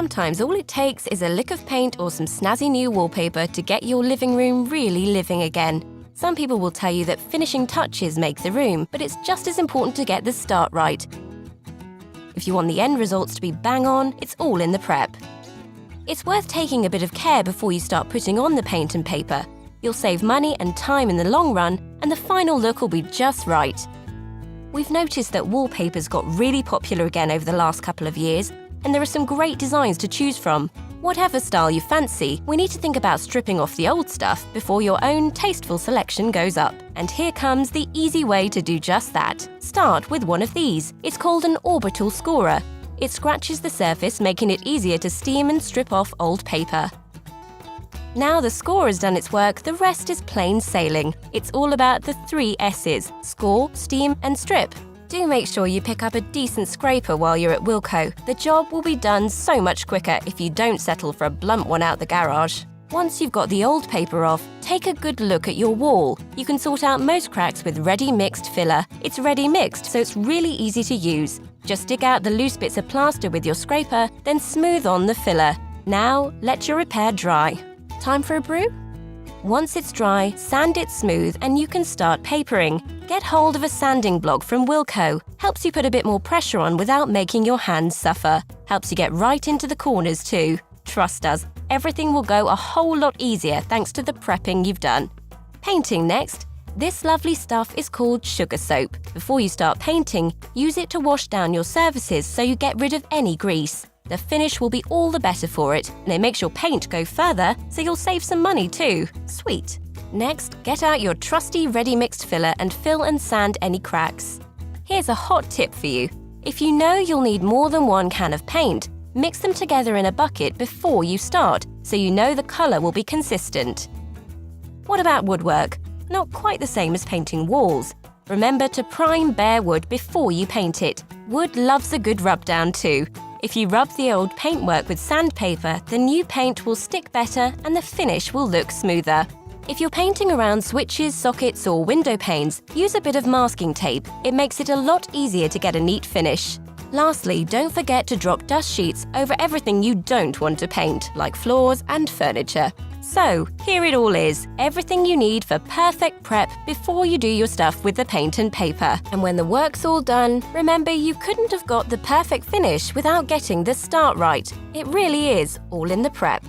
Sometimes all it takes is a lick of paint or some snazzy new wallpaper to get your living room really living again. Some people will tell you that finishing touches make the room, but it's just as important to get the start right. If you want the end results to be bang on, it's all in the prep. It's worth taking a bit of care before you start putting on the paint and paper. You'll save money and time in the long run, and the final look will be just right. We've noticed that wallpaper's got really popular again over the last couple of years, and there are some great designs to choose from. Whatever style you fancy, we need to think about stripping off the old stuff before your own tasteful selection goes up. And here comes the easy way to do just that. Start with one of these. It's called an orbital scorer. It scratches the surface, making it easier to steam and strip off old paper. Now the score has done its work, the rest is plain sailing. It's all about the 3 S's: score, steam, and strip. Do make sure you pick up a decent scraper while you're at Wilko. The job will be done so much quicker if you don't settle for a blunt one out the garage. Once you've got the old paper off, take a good look at your wall. You can sort out most cracks with ready mixed filler. It's ready mixed, so it's really easy to use. Just dig out the loose bits of plaster with your scraper, then smooth on the filler. Now, let your repair dry. Time for a brew? Once it's dry, sand it smooth and you can start papering. Get hold of a sanding block from Wilko. Helps you put a bit more pressure on without making your hands suffer. Helps you get right into the corners too. Trust us, everything will go a whole lot easier thanks to the prepping you've done. Painting next. This lovely stuff is called sugar soap. Before you start painting, use it to wash down your surfaces so you get rid of any grease. The finish will be all the better for it, and it makes your paint go further, so you'll save some money too. Sweet! Next, get out your trusty ready-mixed filler and fill and sand any cracks. Here's a hot tip for you. If you know you'll need more than 1 can of paint, mix them together in a bucket before you start, so you know the colour will be consistent. What about woodwork? Not quite the same as painting walls. Remember to prime bare wood before you paint it. Wood loves a good rub down too. If you rub the old paintwork with sandpaper, the new paint will stick better and the finish will look smoother. If you're painting around switches, sockets or window panes, use a bit of masking tape. It makes it a lot easier to get a neat finish. Lastly, don't forget to drop dust sheets over everything you don't want to paint, like floors and furniture. So, here it all is, everything you need for perfect prep before you do your stuff with the paint and paper. And when the work's all done, remember you couldn't have got the perfect finish without getting the start right. It really is all in the prep.